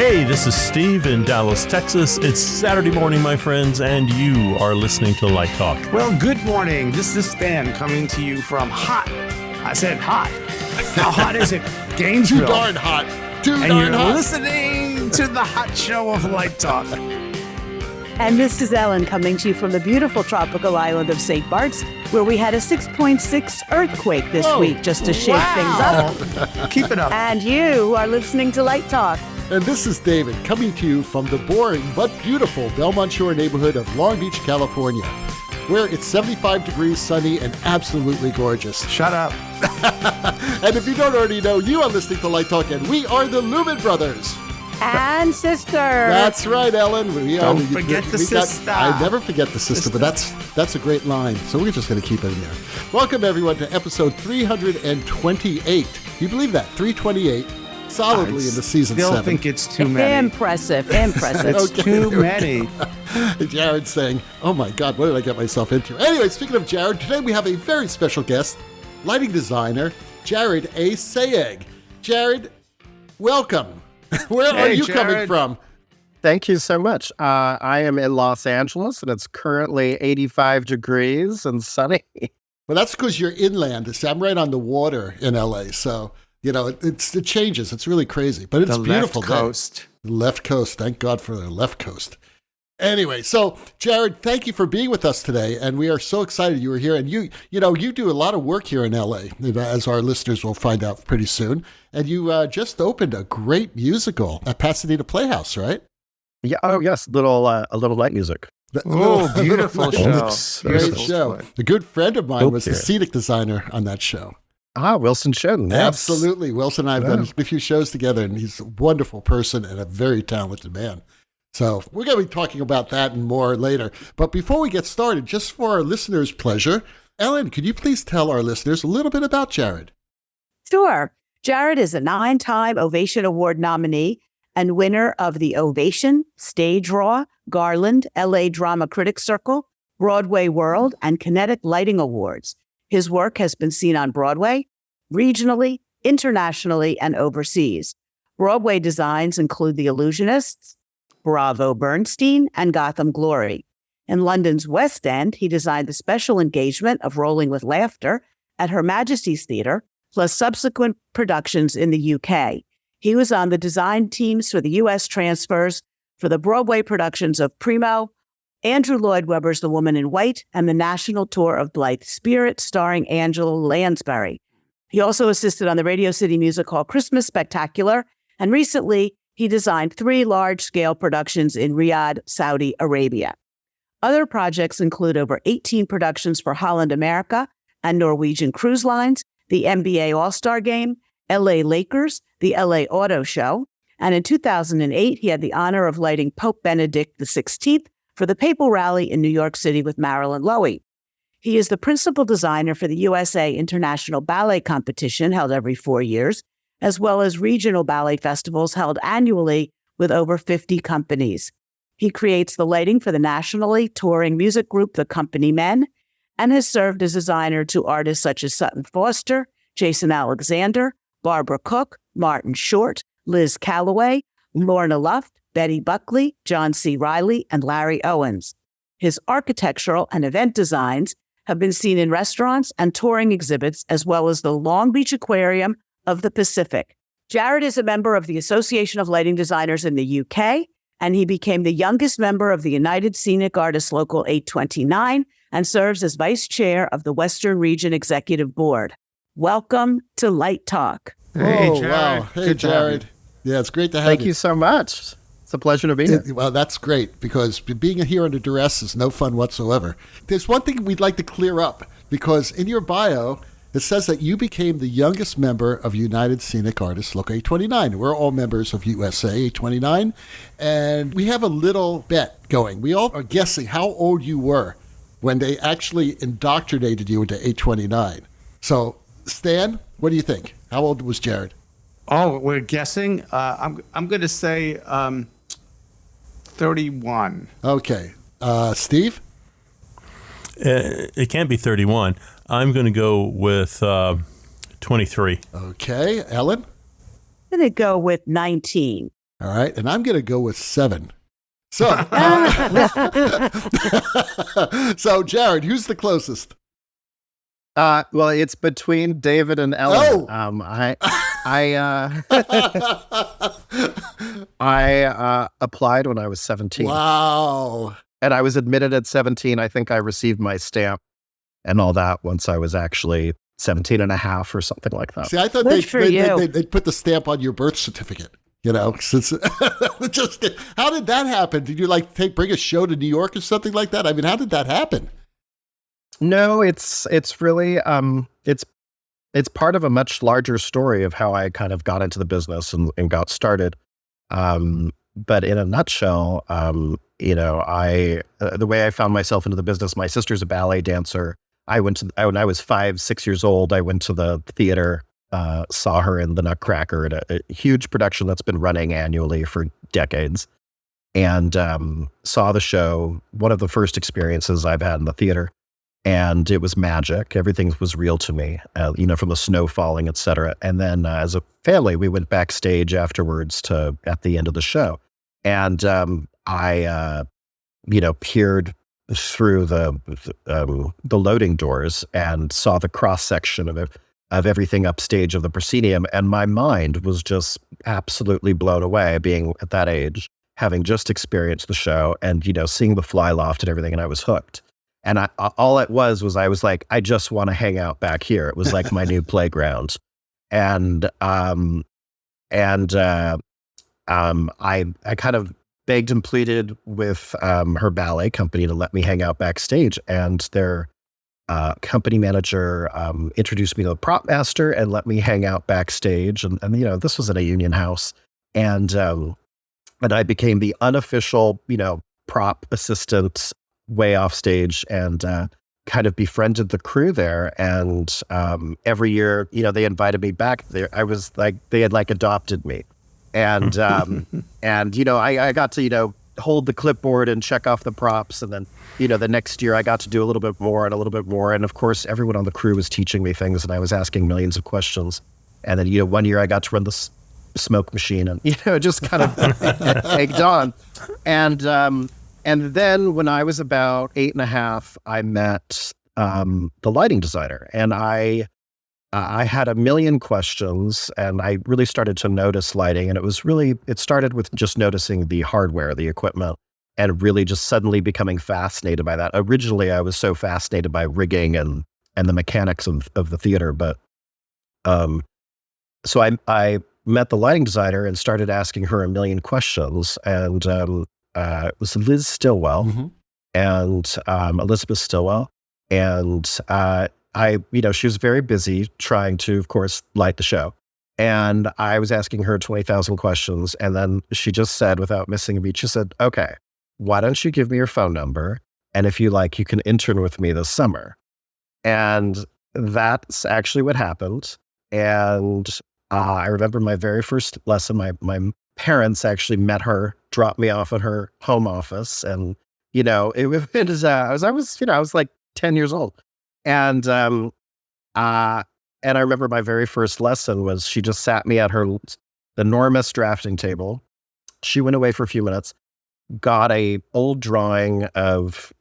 Hey, this is Steve in Dallas, Texas. It's Saturday morning, my friends, and you are listening to Light Talk. Well, good morning. This is Stan coming to you from hot. I said hot. How hot is it? Gainesville. Too darn hot. And you're listening to the hot show of Light Talk. And this is Ellen coming to you from the beautiful tropical island of St. Bart's, where we had a 6.6 earthquake this week, just to shake things up. Keep it up. And you are listening to Light Talk. And this is David coming to you from the boring but beautiful Belmont Shore neighborhood of Long Beach, California, where it's 75 degrees, sunny, and absolutely gorgeous. Shut up. And if you don't already know, you are listening to Light Talk, and we are the Lumen Brothers. And sister. That's right, Ellen. Don't forget the sister. I never forget the sister, but that's a great line. So we're just going to keep it in there. Welcome, everyone, to episode 328. Can you believe that? 328. Solidly in the season 7. I still think it's too many. Impressive. It's too many. Jared's saying, oh my God, what did I get myself into? Anyway, speaking of Jared, today we have a very special guest, lighting designer, Jared A. Sayeg. Jared, welcome. Where are you coming from? Thank you so much. I am in Los Angeles, and it's currently 85 degrees and sunny. Well, that's because you're inland. See, I'm right on the water in LA, so... You know, it changes. It's really crazy, but it's beautiful. Left coast. Left coast. Thank God for the left coast. Anyway, so Jared, thank you for being with us today, and we are so excited you were here. And you do a lot of work here in LA, as our listeners will find out pretty soon. And you just opened a great musical at Pasedena Playhouse, right? Yeah. Oh, yes. A little light music. Oh, beautiful show. Great show. A good friend of mine was the scenic designer on that show. Wilson Shen. Yes. Absolutely. Wilson and I have done a few shows together, and he's a wonderful person and a very talented man. So we're going to be talking about that and more later. But before we get started, just for our listeners' pleasure, Ellen, could you please tell our listeners a little bit about Jared? Sure. Jared is a 9-time Ovation Award nominee and winner of the Ovation, Stage Raw, Garland, LA Drama Critics Circle, Broadway World, and Kinetic Lighting Awards. His work has been seen on Broadway, regionally, internationally, and overseas. Broadway designs include The Illusionists, Bravo Bernstein, and Gotham Glory. In London's West End, he designed the special engagement of Rolling with Laughter at Her Majesty's Theatre, plus subsequent productions in the UK. He was on the design teams for the US transfers for the Broadway productions of Primo, Andrew Lloyd Webber's The Woman in White, and the national tour of Blithe Spirit, starring Angela Lansbury. He also assisted on the Radio City Music Hall Christmas Spectacular, and recently he designed 3 large-scale productions in Riyadh, Saudi Arabia. Other projects include over 18 productions for Holland America and Norwegian Cruise Lines, the NBA All-Star Game, LA Lakers, the LA Auto Show, and in 2008 he had the honor of lighting Pope Benedict XVI for the Papal Rally in New York City with Marilyn Lowy. He is the principal designer for the USA International Ballet Competition, held every 4 years, as well as regional ballet festivals held annually with over 50 companies. He creates the lighting for the nationally touring music group The Company Men, and has served as designer to artists such as Sutton Foster, Jason Alexander, Barbara Cook, Martin Short, Liz Calloway, Lorna Luft, Betty Buckley, John C. Riley, and Larry Owens. His architectural and event designs have been seen in restaurants and touring exhibits, as well as the Long Beach Aquarium of the Pacific. Jared is a member of the Association of Lighting Designers in the UK, and he became the youngest member of the United Scenic Artists Local 829 and serves as vice chair of the Western Region Executive Board. Welcome to Light Talk. Hey, Jared. Wow. Hey, Jared. Yeah, it's great to have you. Thank you so much. It's a pleasure to be here. Well, that's great, because being here under duress is no fun whatsoever. There's one thing we'd like to clear up, because in your bio, it says that you became the youngest member of United Scenic Artists Local 829. We're all members of USA 829, and we have a little bet going. We all are guessing how old you were when they actually indoctrinated you into 829. So, Stan, what do you think? How old was Jared? Oh, we're guessing. I'm going to say 31. Okay. Steve? It can't be 31. I'm going to go with 23. Okay. Ellen? I'm going to go with 19. All right. And I'm going to go with 7. So, so Jared, who's the closest? Well, it's between David and Ellen. Oh. I applied when I was 17. Wow. And I was admitted at 17. I think I received my stamp and all that once I was actually 17 and a half or something like that. See, I thought Good for you. they'd put the stamp on your birth certificate. You know, since just how did that happen? Did you bring a show to New York or something like that? I mean, how did that happen? No, it's really it's part of a much larger story of how I kind of got into the business and got started. But in a nutshell, the way I found myself into the business, my sister's a ballet dancer. When I was 5, 6 years old, I went to the theater, saw her in The Nutcracker, at a huge production that's been running annually for decades, and saw the show, one of the first experiences I've had in the theater. And it was magic. Everything was real to me, from the snow falling, et cetera. And then as a family, we went backstage afterwards at the end of the show. And I peered through the loading doors and saw the cross-section of everything upstage of the proscenium. And my mind was just absolutely blown away, being at that age, having just experienced the show and, seeing the fly loft and everything. And I was hooked. And all it was I was like, I just want to hang out back here. It was like my new playground. And I kind of begged and pleaded with her ballet company to let me hang out backstage. And their company manager introduced me to the prop master and let me hang out backstage. And this was at a union house. And I became the unofficial, prop assistant way off stage, and kind of befriended the crew there. And every year, they invited me back there. I was like, they had adopted me. And, I got to, hold the clipboard and check off the props. And then, the next year I got to do a little bit more and a little bit more. And of course, everyone on the crew was teaching me things and I was asking millions of questions. And then, one year I got to run the smoke machine and, just kind of egged on. And then when I was about 8.5, I met the lighting designer, and I had a million questions, and I really started to notice lighting. And it started with just noticing the hardware, the equipment, and really just suddenly becoming fascinated by that. Originally, I was so fascinated by rigging and the mechanics of the theater, but so I met the lighting designer and started asking her a million questions, and it was Liz Stillwell and Elizabeth Stillwell. And she was very busy trying to, of course, light the show. And I was asking her 20,000 questions. And then she just said, without missing a beat, she said, okay, why don't you give me your phone number? And if you like, you can intern with me this summer. And that's actually what happened. And I remember my very first lesson, my parents actually met her, dropped me off at her home office. And, it was, I was like 10 years old. And I remember my very first lesson was she just sat me at her enormous drafting table. She went away for a few minutes, got a old drawing of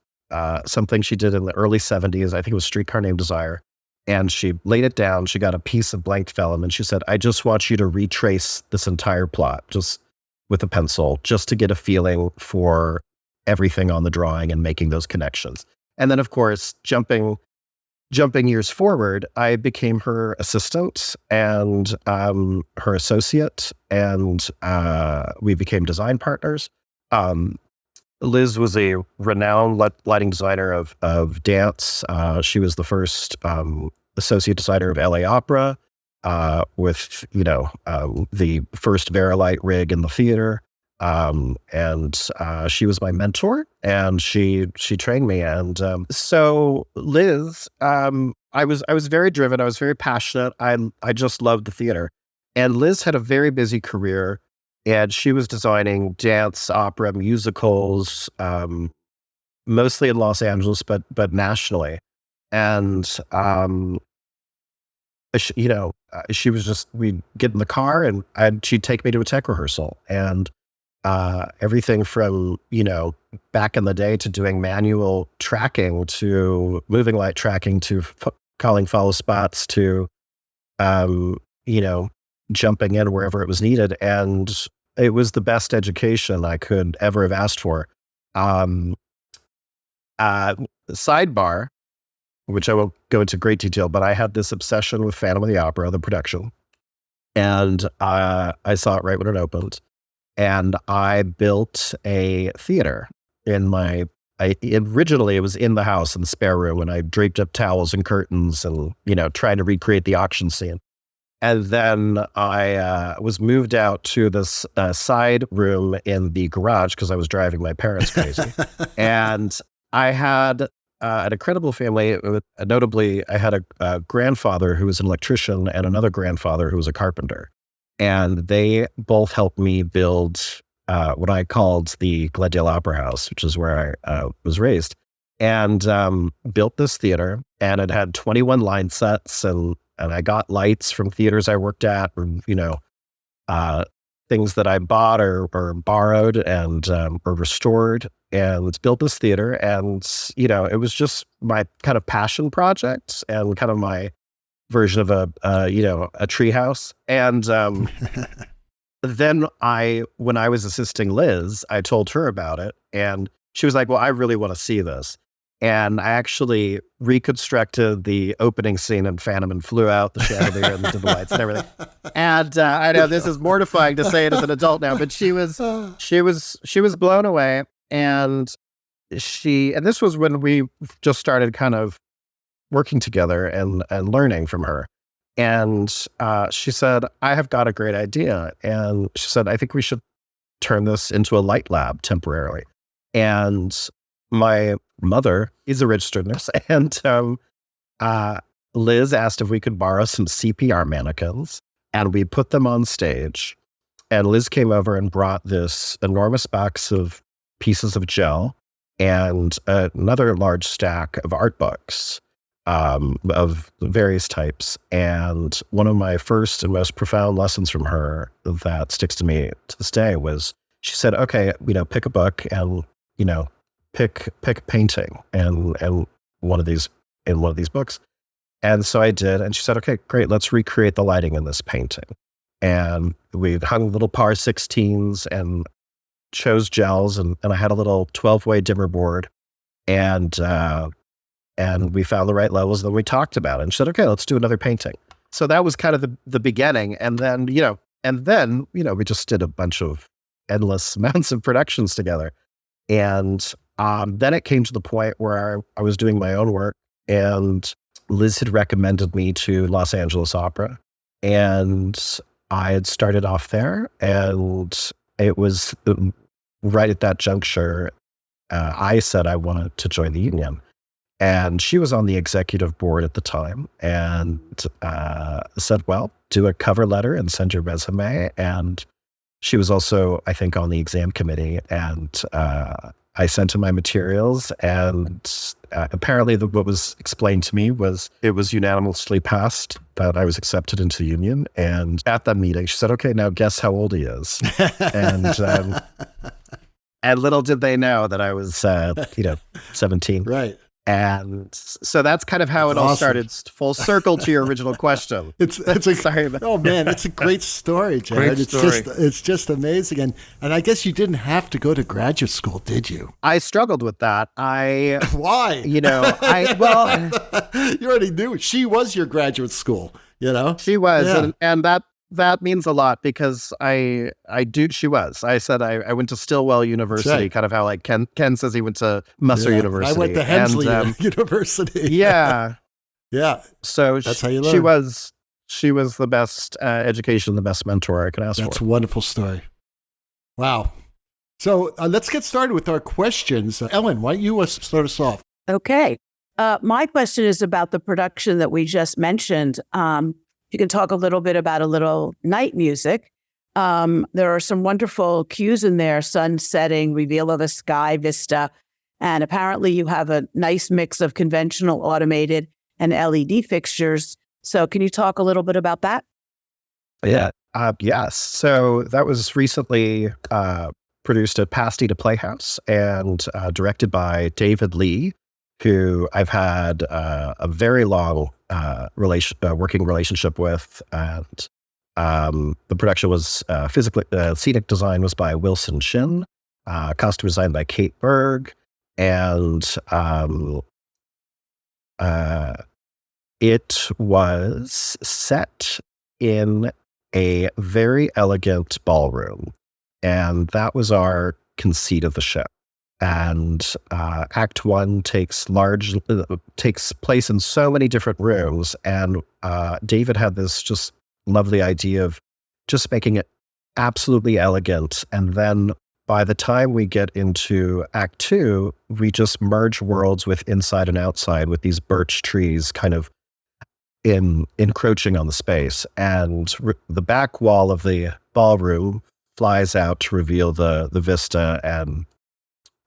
something she did in the early 70s. I think it was Streetcar Named Desire. And she laid it down. She got a piece of blank vellum and she said, I just want you to retrace this entire plot just with a pencil, just to get a feeling for everything on the drawing and making those connections. And then, of course, jumping years forward, I became her assistant and her associate, and we became design partners. Liz was a renowned lighting designer of dance. She was the first associate designer of LA Opera, with the first Verilight rig in the theater. And she was my mentor, and she trained me. And so Liz, I was very driven. I was very passionate. I just loved the theater. And Liz had a very busy career. And she was designing dance, opera, musicals, mostly in Los Angeles, but nationally. And she was just, we'd get in the car and she'd take me to a tech rehearsal, and everything from, back in the day to doing manual tracking to moving light tracking to calling follow spots to, jumping in wherever it was needed. And it was the best education I could ever have asked for. Sidebar, which I won't go into great detail, but I had this obsession with Phantom of the Opera, the production. And I saw it right when it opened. And I built a theater originally it was in the house in the spare room, and I draped up towels and curtains and, trying to recreate the auction scene. And then I was moved out to this side room in the garage because I was driving my parents crazy. And I had an incredible family. Notably, I had a grandfather who was an electrician and another grandfather who was a carpenter. And they both helped me build what I called the Glendale Opera House, which is where I was raised, and built this theater. And it had 21 line sets, and I got lights from theaters I worked at, or, things that I bought or borrowed and or restored, and built this theater. And, it was just my kind of passion project and kind of my version of a treehouse. And then when I was assisting Liz, I told her about it, and she was like, well, I really want to see this. And I actually reconstructed the opening scene in Phantom and flew out the chandelier and the lights and everything. And I know this is mortifying to say it as an adult now, but she was blown away. And this was when we just started kind of working together and learning from her. And she said, I have got a great idea. And she said, I think we should turn this into a light lab temporarily. And my mother is a registered nurse, and Liz asked if we could borrow some CPR mannequins, and we put them on stage. And Liz came over and brought this enormous box of pieces of gel and another large stack of art books of various types. And one of my first and most profound lessons from her that sticks to me to this day was, she said, okay, pick a book and, pick a painting and one of these books. And so I did. And she said, okay, great. Let's recreate the lighting in this painting. And we hung little par 16s and chose gels. And I had a little 12-way dimmer board, and we found the right levels. And then we talked about it and she said, okay, let's do another painting. So that was kind of the beginning. And then, we just did a bunch of endless amounts of productions together. And then it came to the point where I was doing my own work, and Liz had recommended me to Los Angeles Opera, and I had started off there. And it was right at that juncture, I said I wanted to join the union. And she was on the executive board at the time, and said, well, do a cover letter and send your resume. And she was also, I think, on the exam committee. And I sent her my materials, and apparently what was explained to me was it was unanimously passed that I was accepted into the union. And at that meeting, she said, okay, now guess how old he is. And little did they know that I was, 17. Right. And so that's kind of how it all started, full circle to your original question. Sorry about Oh man, it's a great story, Jared. It's just amazing. And I guess you didn't have to go to graduate school, did you? I struggled with that. Why? You already knew she was your graduate school, She was, yeah. and that means a lot, because she was. I said I went to Stillwell University, right. Kind of how like Ken says he went to Musser University. I went to Hensley University. Yeah. Yeah. So that's how you learn. She was the best education, the best mentor I could ask for. That's a wonderful story. Wow. So let's get started with our questions. Ellen, why don't you start us off? Okay. My question is about the production that we just mentioned. You can talk a little bit about a little night music. There are some wonderful cues in there: sun setting, reveal of a sky vista. And apparently you have a nice mix of conventional, automated, and LED fixtures. So can you talk a little bit about that? Yeah. Yes. So that was recently produced at Pasedena Playhouse and directed by David Lee, who I've had a very long working relationship with. And the production was scenic design was by Wilson Chin, costume design by Kate Berg, and it was set in a very elegant ballroom. And that was our conceit of the show. And Act One takes place in so many different rooms. And David had this just lovely idea of just making it absolutely elegant. And then by the time we get into Act Two, we just merge worlds with inside and outside with these birch trees kind of encroaching on the space. And the back wall of the ballroom flies out to reveal the vista and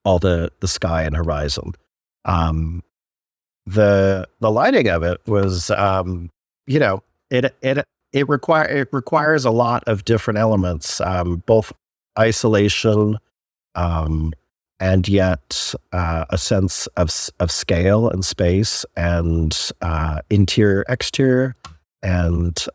all the sky and horizon. The lighting of it was, it requires a lot of different elements, both isolation, and yet a sense of scale and space, and interior, exterior, and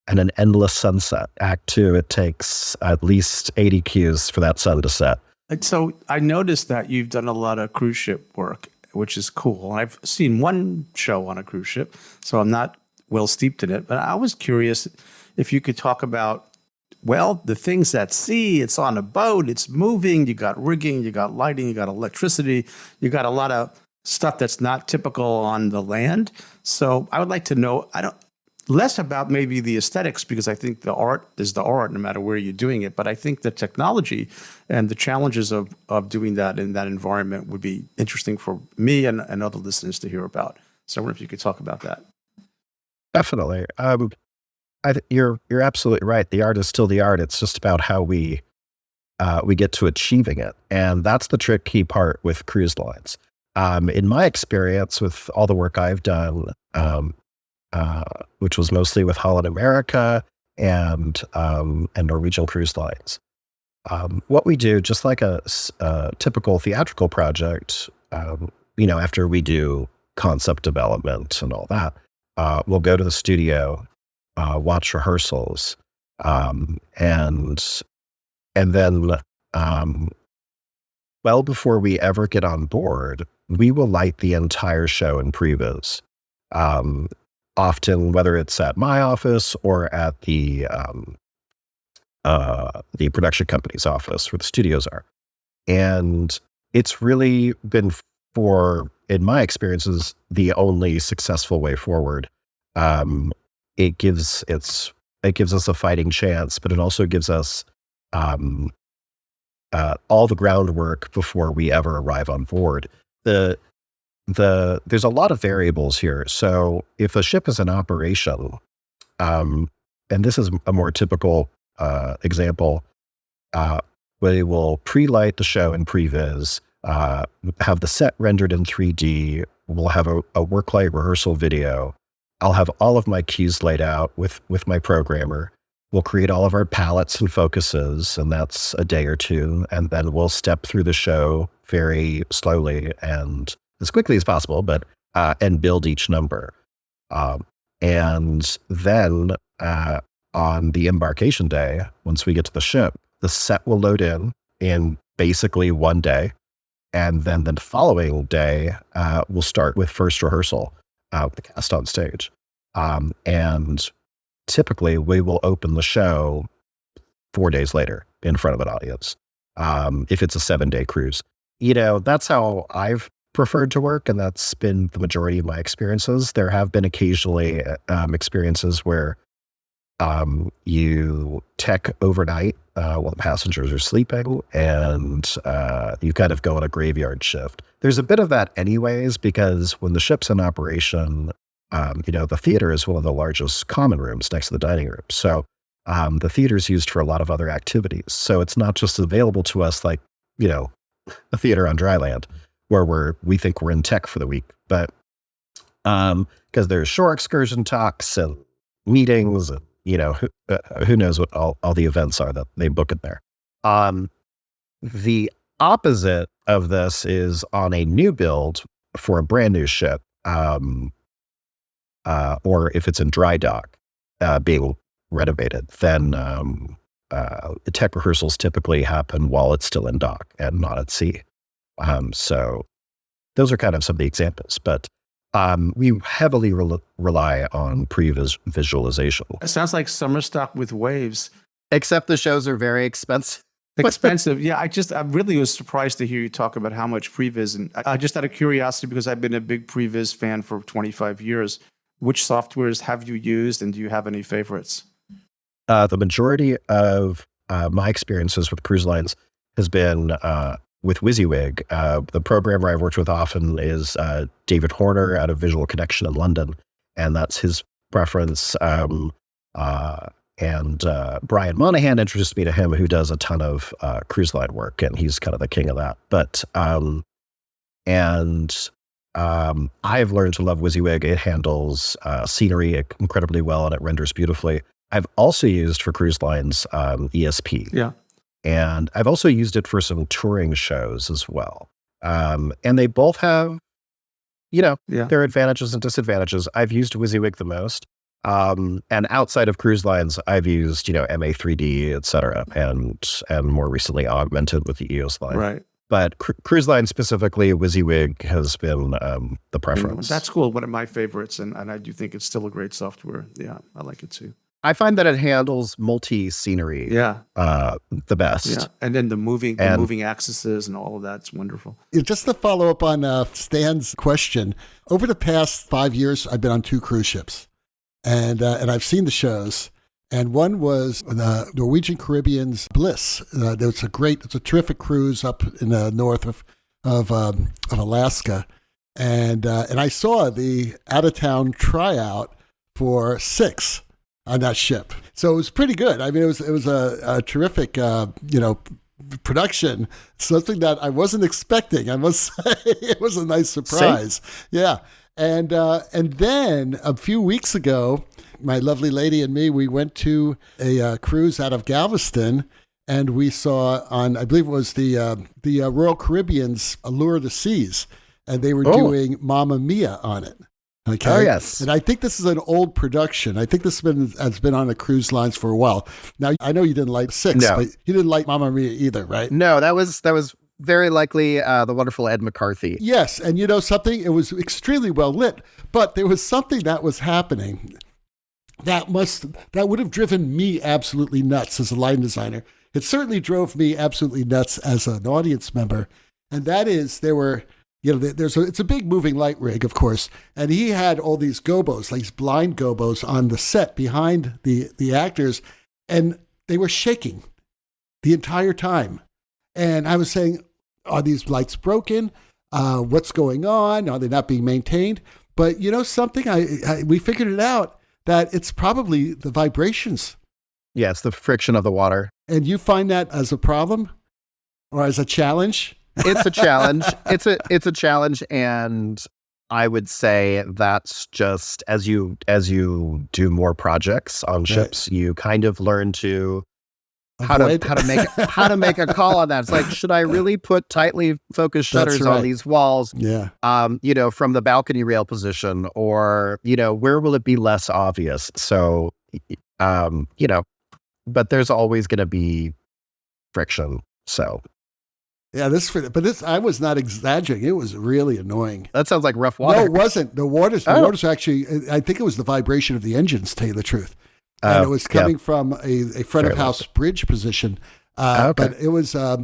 an endless sunset. Act Two, it takes at least 80 cues for that sun to set. And so I noticed that you've done a lot of cruise ship work, which is cool. I've seen one show on a cruise ship, so I'm not well steeped in it. But I was curious if you could talk about, well, the things at sea. It's on a boat, it's moving, you got rigging, you got lighting, you got electricity, you got a lot of stuff that's not typical on the land. So I would like to know, less about maybe the aesthetics, because I think the art is the art no matter where you're doing it. But I think the technology and the challenges of doing that in that environment would be interesting for me and other listeners to hear about. So I wonder if you could talk about that. Definitely. You're absolutely right. The art is still the art. It's just about how we get to achieving it. And that's the tricky part with cruise lines. In my experience with all the work I've done, which was mostly with Holland America and Norwegian Cruise Lines. What we do, just like a typical theatrical project, after we do concept development and all that, we'll go to the studio, watch rehearsals, and then well before we ever get on board, we will light the entire show in Pre-Viz. Often, whether it's at my office or at the production company's office where the studios are. And it's really been, in my experiences, the only successful way forward. It gives us a fighting chance, but it also gives us all the groundwork before we ever arrive on board. There's a lot of variables here. So if a ship is in operation, and this is a more typical example, we will pre-light the show in Pre-Viz, have the set rendered in 3D. We'll have a work light rehearsal video. I'll have all of my cues laid out with my programmer. We'll create all of our palettes and focuses, and that's a day or two. And then we'll step through the show very slowly and as quickly as possible, but and build each number. And then on the embarkation day, once we get to the ship, the set will load in basically one day. And then the following day, we'll start with first rehearsal with the cast on stage. And typically we will open the show 4 days later in front of an audience, if it's a 7-day cruise. That's how I've preferred to work, and that's been the majority of my experiences. There have been occasionally experiences where you tech overnight while the passengers are sleeping, and you kind of go on a graveyard shift. There's a bit of that anyways, because when the ship's in operation, the theater is one of the largest common rooms next to the dining room. So the theater is used for a lot of other activities. So it's not just available to us like, a theater on dry land where we think we're in tech for the week, but because there's shore excursion talks and meetings, and who knows what all the events are that they book in there. The opposite of this is on a new build for a brand new ship, or if it's in dry dock, being renovated, then the tech rehearsals typically happen while it's still in dock and not at sea. So those are kind of some of the examples, but we heavily rely on pre-visualization. It sounds like summer stock with waves. Except the shows are very expensive. Expensive. Yeah, I really was surprised to hear you talk about how much Pre-Viz. And I just out of curiosity, because I've been a big Pre-Viz fan for 25 years, which softwares have you used and do you have any favorites? The majority of my experiences with cruise lines has been with WYSIWYG. The programmer I've worked with often is David Horner out of Visual Connection in London, and that's his preference. And Brian Monahan introduced me to him, who does a ton of cruise line work, and he's kind of the king of that. But I've learned to love WYSIWYG. It handles scenery incredibly well, and it renders beautifully. I've also used for cruise lines ESP. Yeah. And I've also used it for some touring shows as well. And they both have, their advantages and disadvantages. I've used WYSIWYG the most. And outside of cruise lines, I've used, MA3D, et cetera, and more recently augmented with the EOS line. Right. But cruise line specifically, WYSIWYG has been the preference. That's cool. One of my favorites, and I do think it's still a great software. Yeah, I like it too. I find that it handles multi-scenery the best. Yeah, and then the moving axes and all of that's wonderful. Just to follow up on Stan's question, over the past 5 years, I've been on 2 cruise ships. And I've seen the shows, and one was the Norwegian Caribbean's Bliss. It's a terrific cruise up in the north of Alaska, and I saw the out of town tryout for 6 on that ship. So it was pretty good. I mean, it was a terrific production, something that I wasn't expecting. I must say, it was a nice surprise. Same. Yeah. And then a few weeks ago, my lovely lady and me, we went to a cruise out of Galveston, and we saw I believe it was the Royal Caribbean's Allure of the Seas, and they were doing Mamma Mia on it. Okay. Oh, yes. And I think this is an old production. I think this has been on the cruise lines for a while. Now, I know you didn't like 6, but you didn't like Mamma Mia either, right? No, that was very likely the wonderful Ed McCarthy. Yes, and you know something? It was extremely well lit, but there was something that was happening that would have driven me absolutely nuts as a lighting designer. It certainly drove me absolutely nuts as an audience member, and that is it's a big moving light rig, of course, and he had all these gobos, like these blind gobos on the set behind the actors, and they were shaking the entire time. And I was saying, are these lights broken? What's going on? Are they not being maintained? But you know something? We figured it out, that it's probably the vibrations. Yeah, it's the friction of the water. And you find that as a problem or as a challenge? It's a challenge. It's a challenge, and I would say that's just as you do more projects on ships, you kind of learn to how to make a call on that. It's like, should I really put tightly focused shutters on these walls? Yeah. From the balcony rail position, or where will it be less obvious? So, but there's always going to be friction. So. Yeah, this I was not exaggerating. It was really annoying. That sounds like rough water. No, it wasn't. The water's actually, I think it was the vibration of the engines, to tell you the truth. And it was coming from a front of house bridge position. But it was, I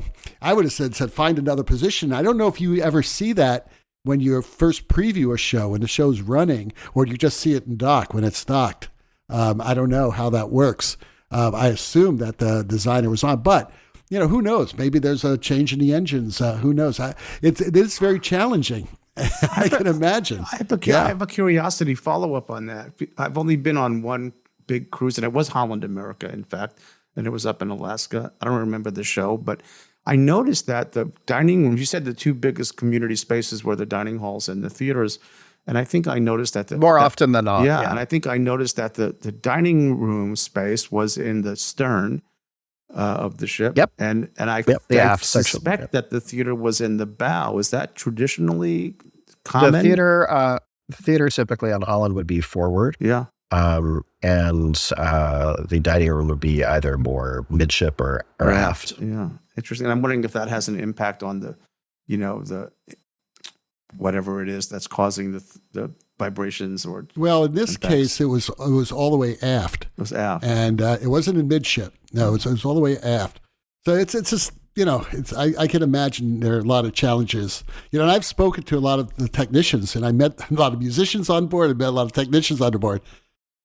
would have said, find another position. I don't know if you ever see that when you first preview a show and the show's running, or you just see it in dock when it's docked. I don't know how that works. I assume that the designer was on, but who knows? Maybe there's a change in the engines. Who knows? It is very challenging. I can imagine. I have a curiosity follow-up on that. I've only been on one big cruise, and it was Holland America, in fact, and it was up in Alaska. I don't remember the show, but I noticed that the dining rooms, you said the 2 biggest community spaces were the dining halls and the theaters, And I think I noticed that More often than not. And I think I noticed that the dining room space was in the stern of the ship. Yep. And I, the I aft suspect section. that the theater was in the bow. Is that traditionally common? The theater typically on Holland would be forward. Yeah. And the dining room would be either more midship or aft. Yeah. Interesting. I'm wondering if that has an impact on the whatever it is that's causing the vibrations or. Well, in this impacts. case, it was all the way aft. It was aft. And it wasn't in midship. No, it was all the way aft. So it's just, I can imagine there are a lot of challenges. And I've spoken to a lot of the technicians, and I met a lot of musicians on board and met a lot of technicians on board.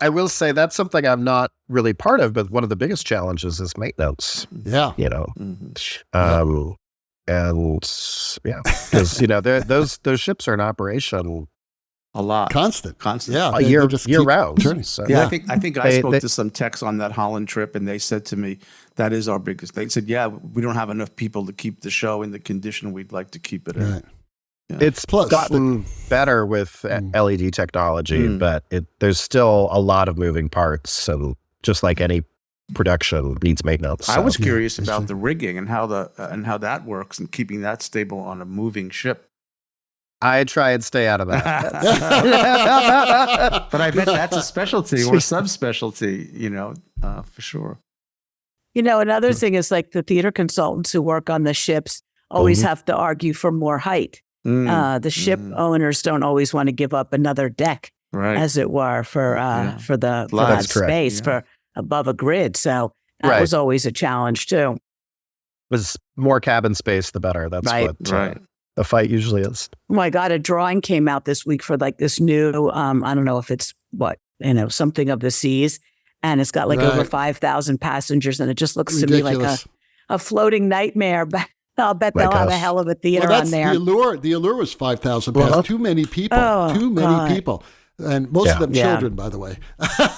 I will say that's something I'm not really part of, but one of the biggest challenges is maintenance. Yeah. Mm-hmm. And yeah, because those ships are in operation a lot, constant. Yeah, year round. So, yeah, I think I spoke to some techs on that Holland trip, and they said to me, "That is our biggest." They said, "Yeah, we don't have enough people to keep the show in the condition we'd like to keep it in." Right. Yeah. It's gotten better with LED technology, but there's still a lot of moving parts, and just like any production needs maintenance. I was curious about the rigging and how that works and keeping that stable on a moving ship. I try and stay out of that. But I bet that's a specialty or subspecialty, for sure. Another thing is like the theater consultants who work on the ships always have to argue for more height. The ship owners don't always want to give up another deck, as it were, for that space for above a grid. So that was always a challenge too. Was more cabin space, the better. That's what the fight usually is. Oh my God, a drawing came out this week for like this new, I don't know if it's something of the seas. And it's got like over 5,000 passengers. And it just looks to me like a floating nightmare. But I'll bet they'll have a hell of a theater on there. The allure was 5,000 pounds. Too many people. People. And most of them children, by the way.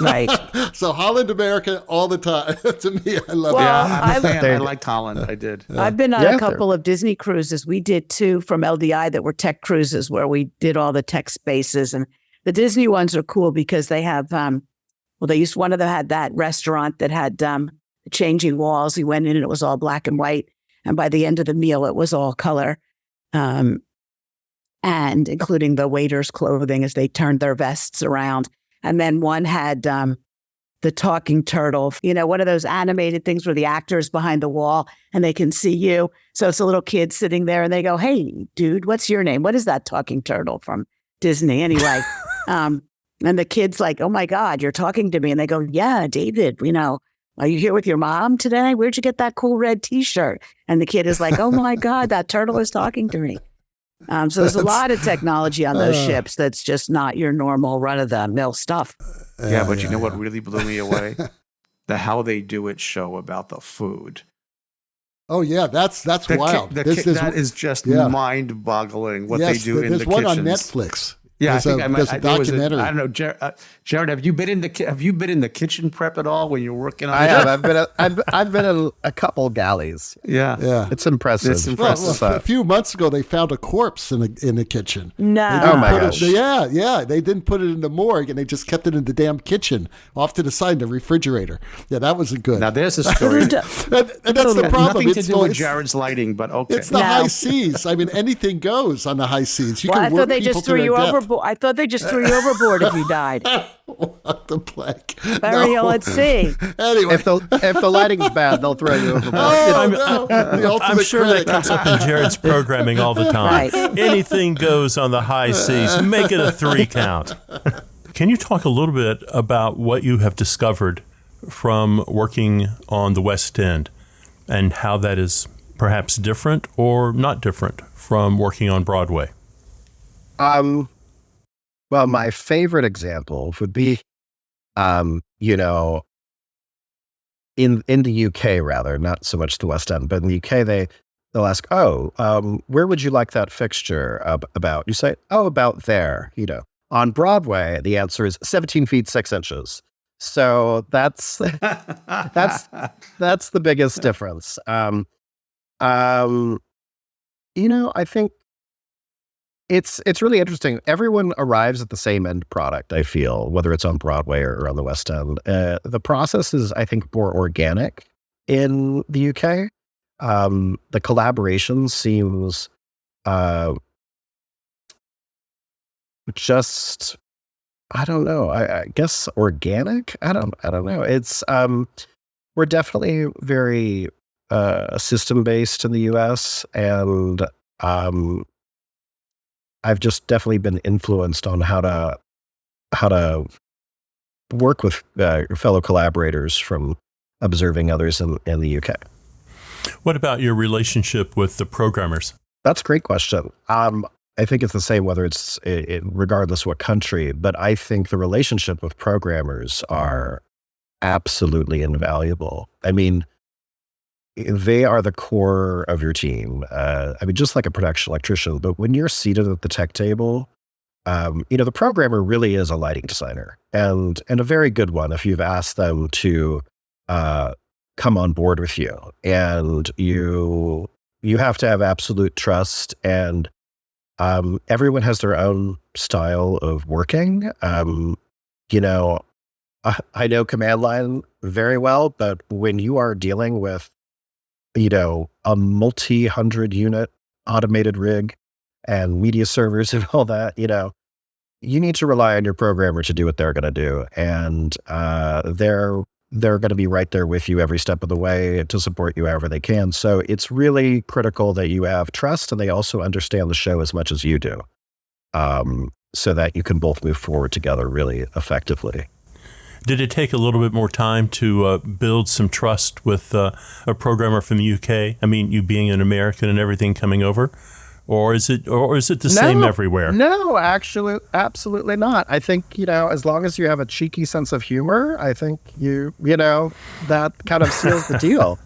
Right. So Holland, America, all the time. To me, I love it. Yeah, I'm a fan. I liked Holland. I did. I've been on a couple of Disney cruises. We did 2 from LDI that were tech cruises where we did all the tech spaces. And the Disney ones are cool because they have, one of them had that restaurant that had changing walls. We went in and it was all black and white. And by the end of the meal, it was all color. And including the waiters' clothing as they turned their vests around. And then one had the talking turtle, one of those animated things where the actor is behind the wall and they can see you. So it's a little kid sitting there and they go, "Hey, dude, what's your name? What is that talking turtle from Disney?" Anyway, and the kid's like, "Oh my God, you're talking to me." And they go, "Yeah, David, are you here with your mom today? Where'd you get that cool red T-shirt?" And the kid is like, "Oh my God, that turtle is talking to me." So there's a lot of technology on those ships that's just not your normal run-of-the-mill stuff. But you know what really blew me away? The How They Do It show about the food. Oh, yeah, that's wild. That is just mind-boggling what they do in the kitchens. There's one on Netflix. Yeah, there's a documentary. I don't know, Jared. Have you been in the kitchen prep at all when you're working on? I have. I've been in a couple galleys. Yeah. It's impressive. Well, a few months ago, they found a corpse in the kitchen. No. Oh my gosh. They didn't put it in the morgue, and they just kept it in the damn kitchen, off to the side in the refrigerator. Yeah, that wasn't good. Now there's a story. and that's the problem. Nothing to do with Jared's lighting, but okay. It's the high seas. I mean, anything goes on the high seas. You can work people to their death. I thought they just threw you overboard if you died. What the blank? Burial at sea. Anyway, if the lighting's bad, they'll throw you overboard. I'm sure that comes up in Jared's programming all the time. Right. Anything goes on the high seas. Make it a 3 count. Can you talk a little bit about what you have discovered from working on the West End and how that is perhaps different or not different from working on Broadway? Well, my favorite example would be, in the UK rather, not so much the West End, but in the UK they'll ask, where would you like that fixture about? You say, about there. On Broadway, the answer is 17 feet 6 inches. So that's the biggest difference. I think It's really interesting. Everyone arrives at the same end product, I feel, whether it's on Broadway or on the West End. The process is, I think, more organic in the UK. The collaboration seems just, I don't know. I guess organic. I don't know. It's we're definitely very system based in the US, and I've just definitely been influenced on how to work with fellow collaborators from observing others in the UK. What about your relationship with the programmers? That's a great question. I think it's the same whether it's regardless what country, but I think the relationship with programmers are absolutely invaluable. I mean, they are the core of your team. I mean, just like a production electrician, but when you're seated at the tech table, the programmer really is a lighting designer, and a very good one if you've asked them to come on board with you. And you have to have absolute trust, and everyone has their own style of working. I know command line very well, but when you are dealing with a multi-hundred unit automated rig and media servers and all that, you need to rely on your programmer to do what they're going to do. And they're going to be right there with you every step of the way to support you however they can. So it's really critical that you have trust, and they also understand the show as much as you do, so that you can both move forward together really effectively. Did it take a little bit more time to build some trust with a programmer from the UK? I mean, you being an American and everything coming over, or is it the same everywhere? No, actually, absolutely not. I think as long as you have a cheeky sense of humor, I think that kind of seals the deal.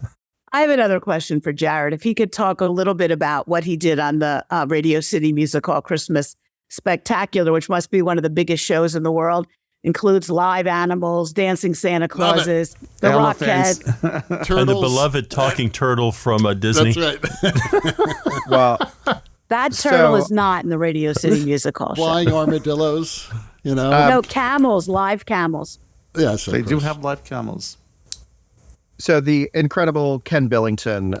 I have another question for Jared. If he could talk a little bit about what he did on the Radio City Music Hall Christmas Spectacular, which must be one of the biggest shows in the world. Includes live animals, dancing Santa Clauses, the Rockettes, and the beloved talking turtle from Disney. That's right. Well, that turtle is not in the Radio City Music Hall show. Flying Armadillos, No, camels, live camels. Yes, they do have live camels. So the incredible Ken Billington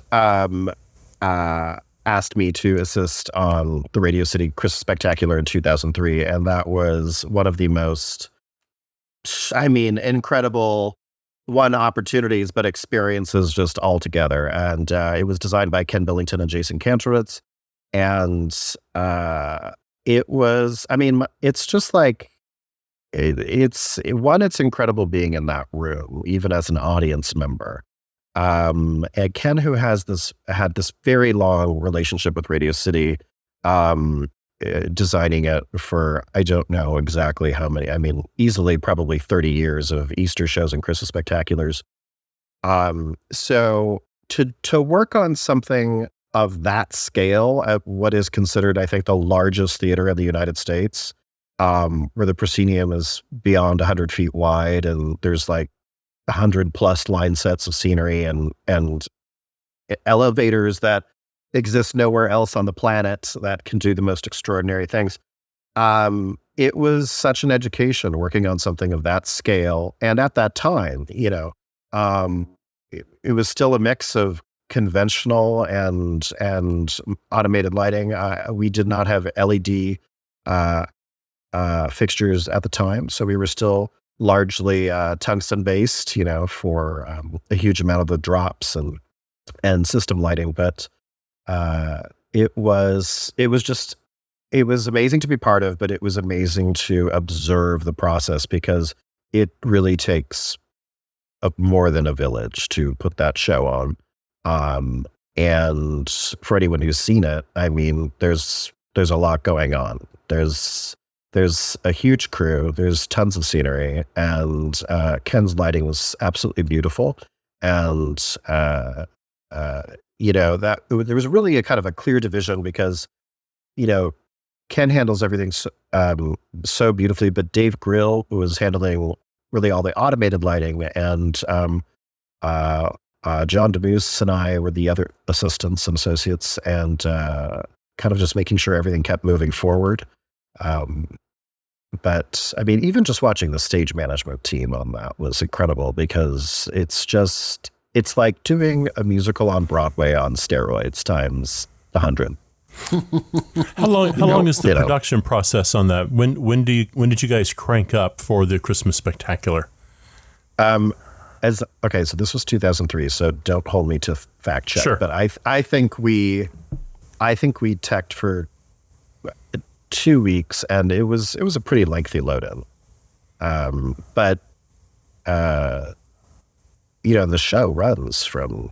asked me to assist on the Radio City Christmas Spectacular in 2003, and that was one of the most, incredible opportunities, but experiences just all together. And it was designed by Ken Billington and Jason Kantrowitz. And it was, it's just like, it's incredible being in that room, even as an audience member. And Ken, who had this very long relationship with Radio City, designing it for, I don't know exactly how many, easily probably 30 years of Easter shows and Christmas spectaculars. So to work on something of that scale at what is considered, I think, the largest theater in the United States, where the proscenium is beyond 100 feet wide, and there's like 100 plus line sets of scenery and elevators that exist nowhere else on the planet that can do the most extraordinary things. It was such an education working on something of that scale. And at that time, it was still a mix of conventional and automated lighting. We did not have LED fixtures at the time, so we were still largely tungsten based, for a huge amount of the drops and system lighting. But it was amazing to be part of, but it was amazing to observe the process, because it really takes more than a village to put that show on. And for anyone who's seen it, there's a lot going on. There's a huge crew, there's tons of scenery, and Ken's lighting was absolutely beautiful. And that there was really a kind of a clear division, because Ken handles everything so beautifully, but Dave Grill was handling really all the automated lighting, and John DeMuse and I were the other assistants and associates, and kind of just making sure everything kept moving forward. But I mean, even just watching the stage management team on that was incredible, because it's like doing a musical on Broadway on steroids times 100. How long is the production process on that? When did you guys crank up for the Christmas Spectacular? So this was 2003, so don't hold me to fact check. Sure. But I think we teched for 2 weeks, and it was a pretty lengthy load in. But the show runs from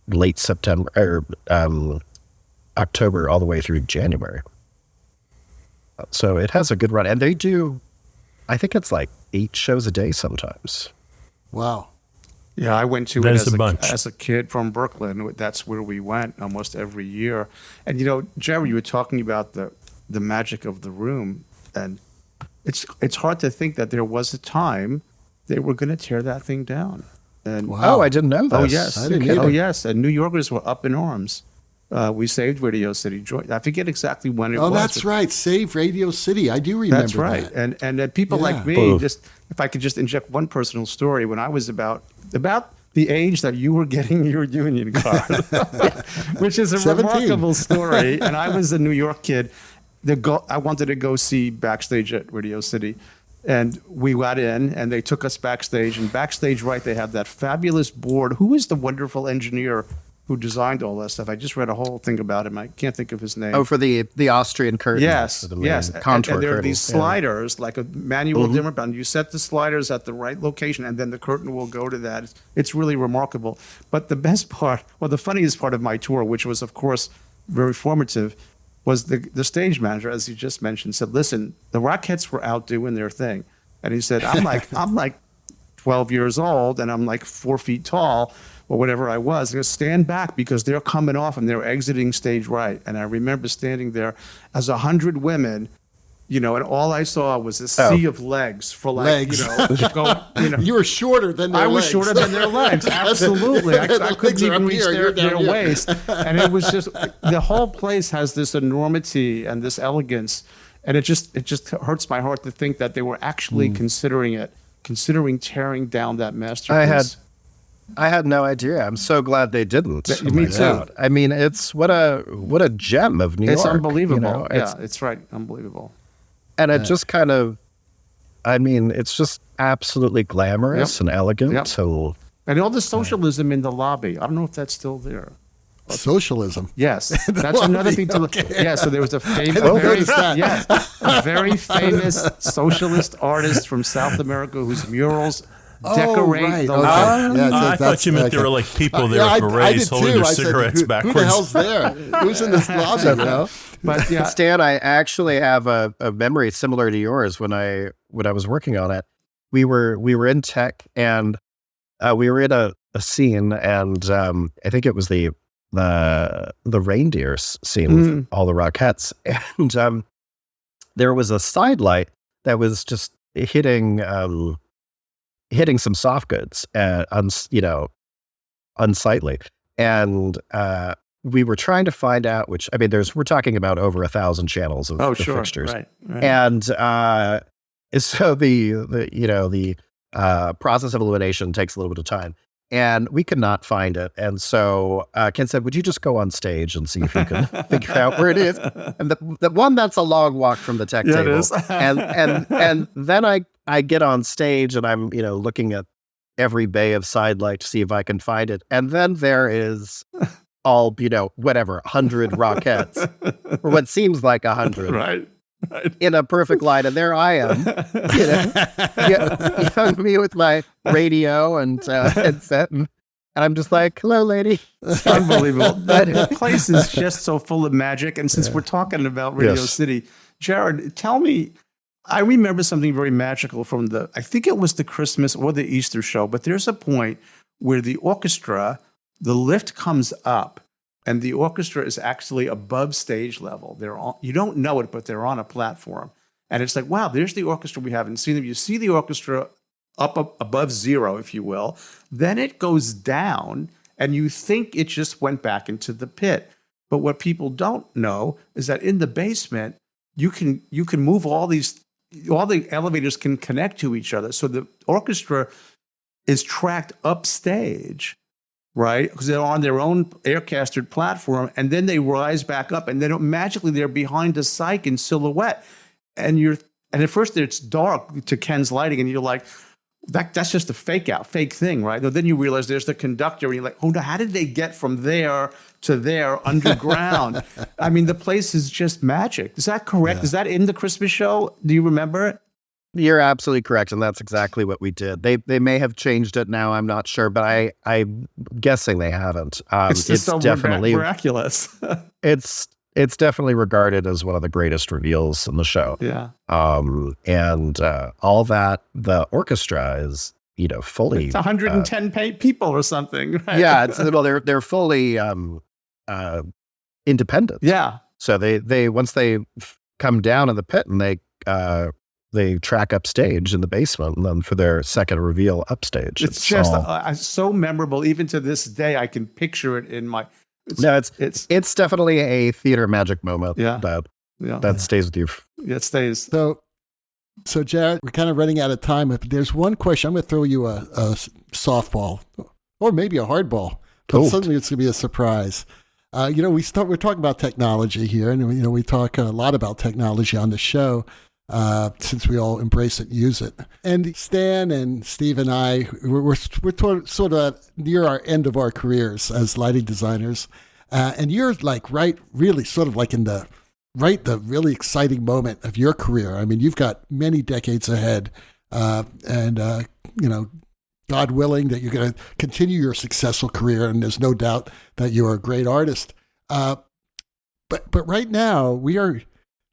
late September or October all the way through January. So it has a good run, and they do, I think it's like 8 shows a day sometimes. Wow. Yeah, I went to That it is a bunch. as a kid from Brooklyn. That's where we went almost every year. And Jared, you were talking about the magic of the room, and it's hard to think that there was a time they were going to tear that thing down. And Wow. Oh, I didn't know this. oh yes, I didn't either. oh yes, and New Yorkers were up in arms. We saved Radio City. I forget exactly when it was. Oh, that's right. Save Radio City. I do remember That's right. that. And people like me, Boom. if I could just inject one personal story, when I was about the age that you were getting your union card, which is a 17. remarkable story. And I was a New York kid. I wanted to go see Backstage at Radio City. And we got in, and they took us backstage. And backstage, right, they have that fabulous board. Who is the wonderful engineer who designed all that stuff? I just read a whole thing about him. I can't think of his name. Oh, for the Austrian curtain. Yes, the yes. contour And there are curtain. these sliders, like a manual dimmer button. You set the sliders at the right location, and then the curtain will go to that. It's really remarkable. But the best part, the funniest part of my tour, which was, of course, very formative, was the stage manager, as you just mentioned, said, "Listen, the Rockettes were out doing their thing," and he said, "I'm like 12 years old, and I'm like 4 feet tall." Or whatever I was, I'm going to stand back because they're coming off and they're exiting stage right. And I remember standing there as 100 women, and all I saw was a sea of legs for Legs. You were shorter than their I was legs. shorter than their legs. Absolutely. I The couldn't legs are even up reach here, you're their down here. waist. And it was just, the whole place has this enormity and this elegance. And it just hurts my heart to think that they were actually considering tearing down that masterpiece. I had no idea. I'm so glad they didn't. Me too. I mean, it's what a gem of New York. It's unbelievable. It's, it's right. Unbelievable. and it just kind of, I mean, it's just absolutely glamorous and elegant. Yep. So, And all the socialism in the lobby. I don't know if that's still there. Socialism. Yes, that's another thing to look. Yeah, so there was a very famous socialist artist from South America whose murals decorate right. the Okay. lobby. I thought you meant there were like people there I with berets did holding too. their I said, cigarettes who backwards. the hell's there? Who's in this lobby? But yeah, Stan, I actually have a memory similar to yours when I was working on it. We were in tech, and we were in a scene, and I think it was the reindeer scene with all the Rockettes, and there was a side light that was just hitting some soft goods, unsightly, and we were trying to find out which. I mean, we're talking about over 1,000 channels of fixtures, right. and so the process of illumination takes a little bit of time. And we could not find it. And so Ken said, would you just go on stage and see if you can figure out where it is? And the one, that's a long walk from the tech table. It is. and then I get on stage and I'm, looking at every bay of sidelight to see if I can find it. And then there is all, 100 Rockettes, or what seems like 100. Right. In a perfect line, and there I am, me with my radio and headset, and I'm just like, "Hello, lady." It's unbelievable. That place is just so full of magic. And since we're talking about Radio City, Jared, tell me. I remember something very magical from I think it was the Christmas or the Easter show. But there's a point where the orchestra, the lift comes up. And the orchestra is actually above stage level. You don't know it, but they're on a platform. And it's like, wow, there's the orchestra. We haven't seen them. You see the orchestra up above zero, if you will. Then it goes down, and you think it just went back into the pit. But what people don't know is that in the basement, you can move all the elevators can connect to each other. So the orchestra is tracked upstage, right? Because they're on their own air-castered platform, and then they rise back up, and then magically they're behind a cyc in silhouette. And at first it's dark to Ken's lighting, and you're like, that's just a fake thing, right? Then you realize there's the conductor, and you're like, oh no, how did they get from there to there underground? I mean, the place is just magic. Is that correct? Yeah. Is that in the Christmas show? Do you remember it? You're absolutely correct, and that's exactly what we did. They may have changed it now. I'm not sure, but I'm guessing they haven't. It's so definitely miraculous. It's definitely regarded as one of the greatest reveals in the show. Yeah. And all that, the orchestra is, fully. It's 110 people or something. Right? Yeah. They're fully independent. Yeah. So they once they come down in the pit and they track upstage in the basement, and then for their second reveal upstage. It's just so memorable. Even to this day, I can picture it in my. It's definitely a theater magic moment. Yeah. That stays with you. It stays. So Jared, we're kind of running out of time. If there's one question, I'm going to throw you a softball, or maybe a hardball. But suddenly it's going to be a surprise. We're talking about technology here, and we talk a lot about technology on the show. Since we all embrace it and use it. And Stan and Steve and I, we're sort of near our end of our careers as lighting designers. And you're really sort of like in the really exciting moment of your career. I mean, you've got many decades ahead. And God willing that you're going to continue your successful career. And there's no doubt that you're a great artist. But right now we are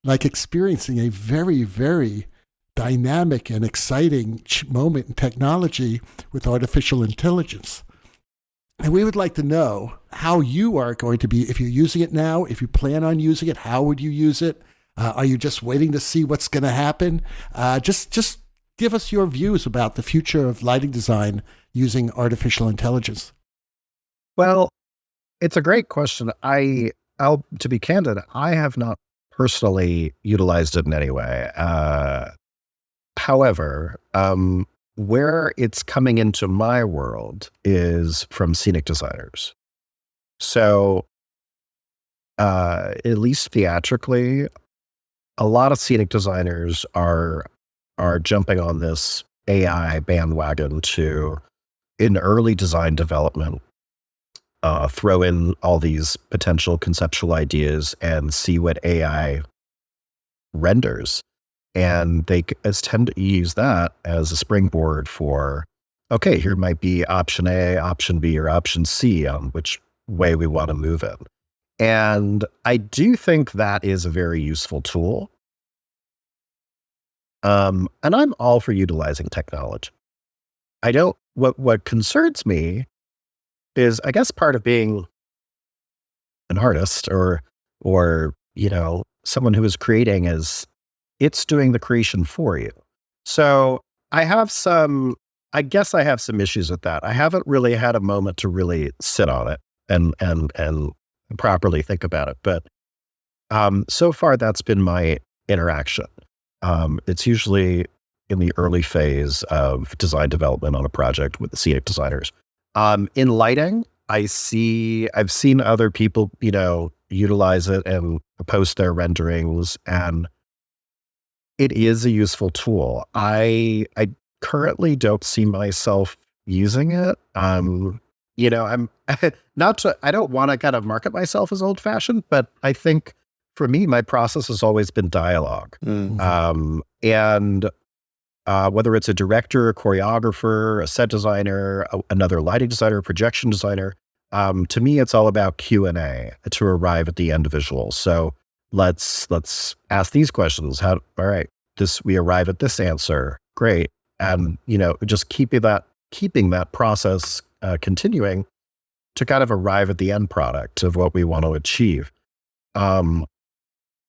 experiencing a very, very dynamic and exciting moment in technology with artificial intelligence. And we would like to know how you are going to be, if you're using it now, if you plan on using it, how would you use it? Are you just waiting to see what's going to happen? Just give us your views about the future of lighting design using artificial intelligence. Well, it's a great question. To be candid, I have not personally utilized it in any way. However, where it's coming into my world is from scenic designers. So, at least theatrically, a lot of scenic designers are jumping on this AI bandwagon to, in early design development, throw in all these potential conceptual ideas and see what AI renders. And they tend to use that as a springboard for, okay, here might be option A, option B, or option C on which way we want to move in. And I do think that is a very useful tool. And I'm all for utilizing technology. What concerns me is, I guess, part of being an artist or someone who is creating is it's doing the creation for you. So I have some issues with that. I haven't really had a moment to really sit on it and properly think about it. But so far that's been my interaction. It's usually in the early phase of design development on a project with the scenic designers. In lighting, I've seen other people, utilize it and post their renderings, and it is a useful tool. I currently don't see myself using it. I'm I don't want to kind of market myself as old fashioned, but I think for me, my process has always been dialogue. Mm-hmm. And whether it's a director, a choreographer, a set designer, another lighting designer, projection designer, to me, it's all about Q&A to arrive at the end visual. So let's ask these questions. We arrive at this answer. Great. And, just keeping that process continuing to kind of arrive at the end product of what we want to achieve.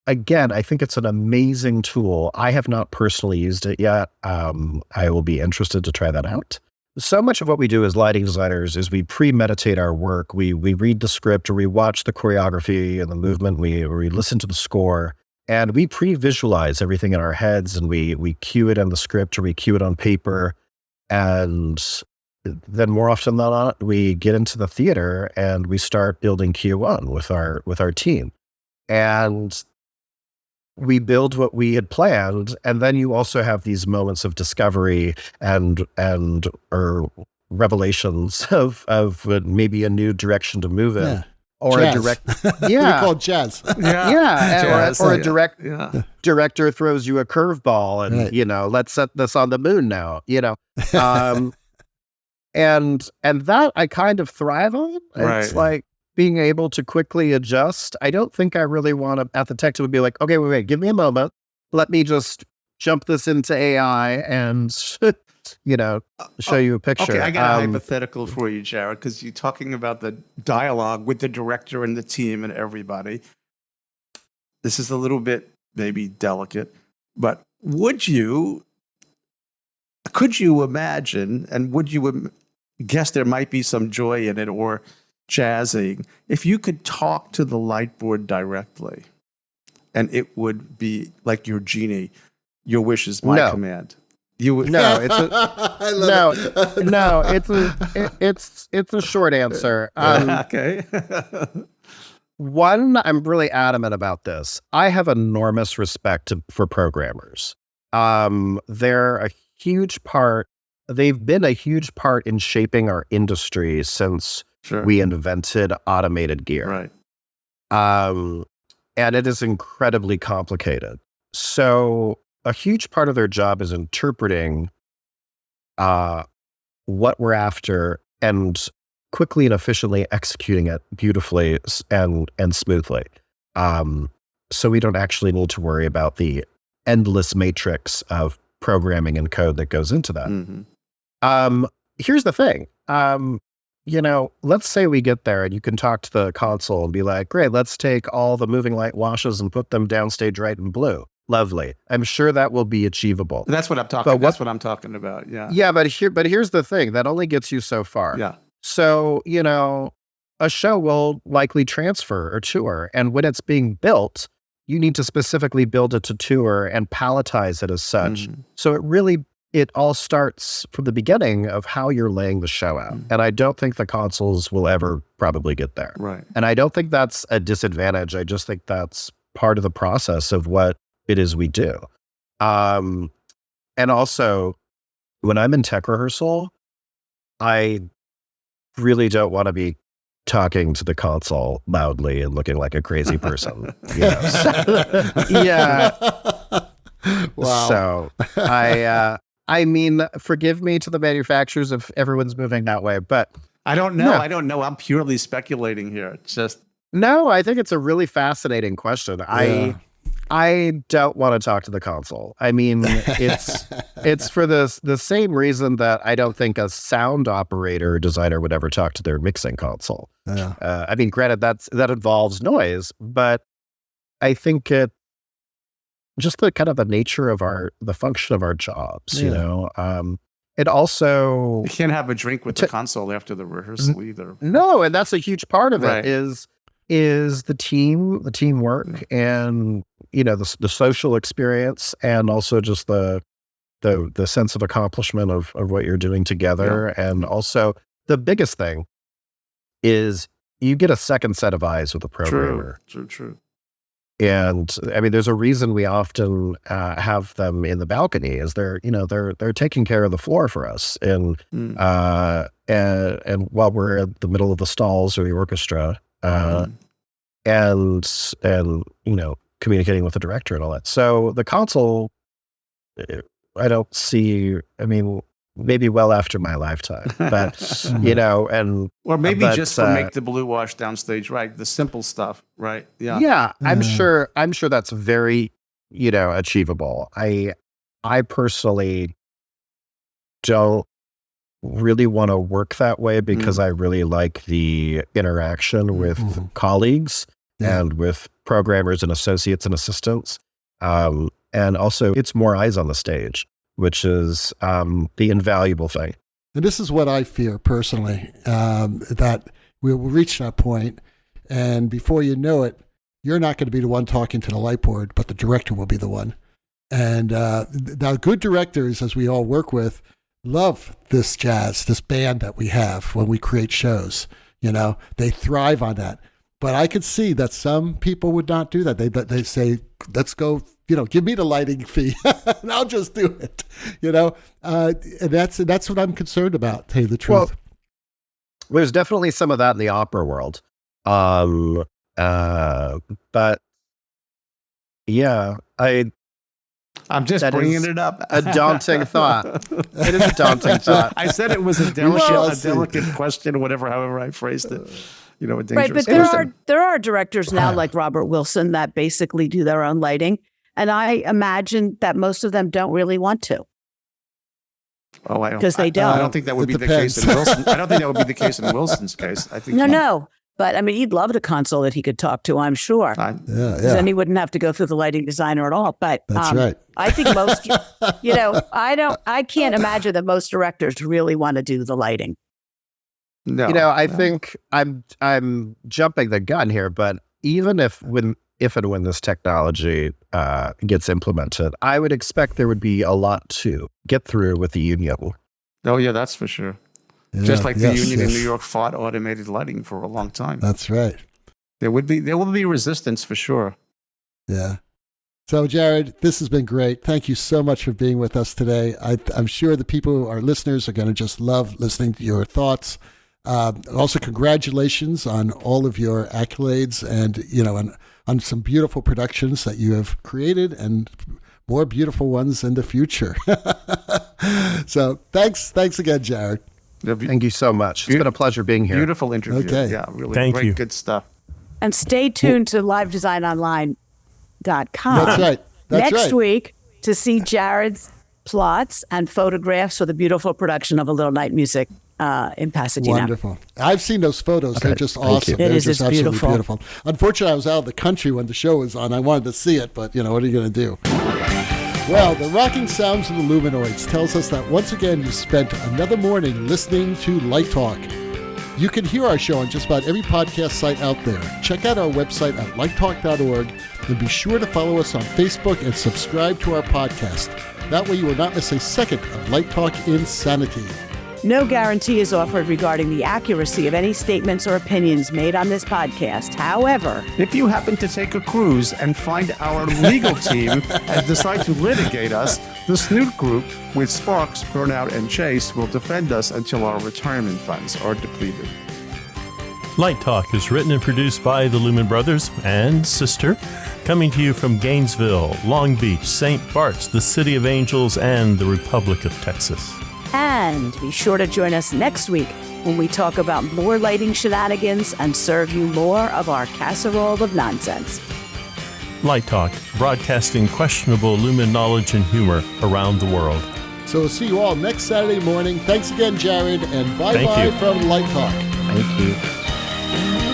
Again, I think it's an amazing tool. I have not personally used it yet. I will be interested to try that out. so much of what we do as lighting designers is we premeditate our work. We read the script, or we watch the choreography and the movement. We listen to the score, and we pre-visualize everything in our heads, and we cue it in the script, or we cue it on paper. And then more often than not, we get into the theater and we start building Q1 with our team. And we build what we had planned, and then you also have these moments of discovery and or revelations of maybe a new direction to move in, or jazz. a direct, We call it jazz. jazz, or a director throws you a curveball, and let's set this on the moon now, and that I kind of thrive on. It's like being able to quickly adjust. I don't think I really want to, at the tech, to be like, okay, wait, give me a moment. Let me just jump this into AI and, show you a picture. Okay, I got a hypothetical for you, Jared, because you're talking about the dialogue with the director and the team and everybody. This is a little bit maybe delicate, but could you imagine, and would you guess there might be some joy in it or jazzing, if you could talk to the light board directly, and it would be like your genie, your wish is my command? You would it's a short answer. Okay. One, I'm really adamant about this. I have enormous respect for programmers. They're a huge part. They've been a huge part in shaping our industry since we invented automated gear. Right. And it is incredibly complicated. So a huge part of their job is interpreting what we're after and quickly and efficiently executing it beautifully and smoothly. So we don't actually need to worry about the endless matrix of programming and code that goes into that. Mm-hmm. Here's the thing. Let's say we get there and you can talk to the console and be like, great, let's take all the moving light washes and put them downstage right in blue. Lovely. I'm sure that will be achievable. That's what I'm talking. That's what I'm talking about. Yeah. Yeah, but here's the thing. That only gets you so far. Yeah. So, a show will likely transfer or tour, and when it's being built, you need to specifically build it to tour and palletize it as such. Mm-hmm. So it all starts from the beginning of how you're laying the show out. Mm-hmm. And I don't think the consoles will ever probably get there. Right. And I don't think that's a disadvantage. I just think that's part of the process of what it is we do. And also, when I'm in tech rehearsal, I really don't want to be talking to the console loudly and looking like a crazy person. Yeah. Wow. So I mean, forgive me to the manufacturers if everyone's moving that way, but I don't know. I don't know. I'm purely speculating here. It's just no. I think it's a really fascinating question. Yeah. I don't want to talk to the console. I mean, it's for the same reason that I don't think a sound operator or designer would ever talk to their mixing console. Yeah. I mean, granted, that involves noise, but I think it just the kind of the nature of the function of our jobs. It also you can't have a drink with the console after the rehearsal either. No, and that's a huge part of Right. it is the teamwork, and the social experience, and also just the sense of accomplishment of what you're doing together. Yeah. And also the biggest thing is you get a second set of eyes with a programmer. True. And I mean, there's a reason we often have them in the balcony, is they're taking care of the floor for us, and while we're in the middle of the stalls or the orchestra, and communicating with the director and all that. So the console, I don't see. I mean, maybe well after my lifetime, but or maybe just to make the blue wash downstage right, the simple stuff, right? Yeah. I'm sure that's very achievable. I personally don't really want to work that way, because I really like the interaction with colleagues and with programmers and associates and assistants, and also it's more eyes on the stage, which is the invaluable thing. And this is what I fear personally, that we will reach that point, and before you know it, you're not going to be the one talking to the light board, but the director will be the one. And now good directors, as we all work with, love this jazz, this band that we have when we create shows. You know, they thrive on that. But I could see that some people would not do that. They say, let's go, give me the lighting fee and I'll just do it, and that's what I'm concerned about, to tell you the truth. Well, there's definitely some of that in the opera world. But yeah, I'm just bringing it up. A daunting thought. It is a daunting thought. I said it was a delicate question, however I phrased it. A dangerous right, but there are directors now like Robert Wilson that basically do their own lighting, and I imagine that most of them don't really want to. Oh, I don't. Because they don't. I don't think that would be the case in Wilson. I don't think that would be the case in Wilson's case. I think no. But I mean, he'd love a console that he could talk to, I'm sure. Then he wouldn't have to go through the lighting designer at all. But that's right. I think most, I can't imagine that most directors really want to do the lighting. No, I think I'm jumping the gun here, but even if and when this technology gets implemented, I would expect there would be a lot to get through with the union. Oh yeah, that's for sure. Yeah, just like the union in New York fought automated lighting for a long time. That's right. There will be resistance for sure. Yeah. So, Jared, this has been great. Thank you so much for being with us today. I'm sure the people, our listeners, are going to just love listening to your thoughts. Also, congratulations on all of your accolades and, on some beautiful productions that you have created and more beautiful ones in the future. So, thanks again, Jared. Thank you so much. It's been a pleasure being here. Beautiful interview. Okay. Yeah, really Thank great, you. Good stuff. And stay tuned to livedesignonline.com. That's right. Next week to see Jared's plots and photographs for the beautiful production of A Little Night Music in Pasadena. Wonderful. I've seen those photos. Okay. They're just awesome. It is. Just It's absolutely beautiful. Unfortunately, I was out of the country when the show was on. I wanted to see it, but, what are you going to do? Well, the rocking sounds of the Luminoids tells us that once again you spent another morning listening to Light Talk. You can hear our show on just about every podcast site out there. Check out our website at lighttalk.org and be sure to follow us on Facebook and subscribe to our podcast. That way you will not miss a second of Light Talk insanity. No guarantee is offered regarding the accuracy of any statements or opinions made on this podcast. However, if you happen to take a cruise and find our legal team and decide to litigate us, the Snoot Group with Sparks, Burnout, and Chase will defend us until our retirement funds are depleted. Light Talk is written and produced by the Lumen Brothers and Sister, coming to you from Gainesville, Long Beach, St. Bart's, the City of Angels, and the Republic of Texas. and be sure to join us next week when we talk about more lighting shenanigans and serve you more of our casserole of nonsense. Light Talk, broadcasting questionable Lumen knowledge and humor around the world. So we'll see you all next Saturday morning. Thanks again, Jared, and bye-bye Thank you. from Light Talk. Thank you.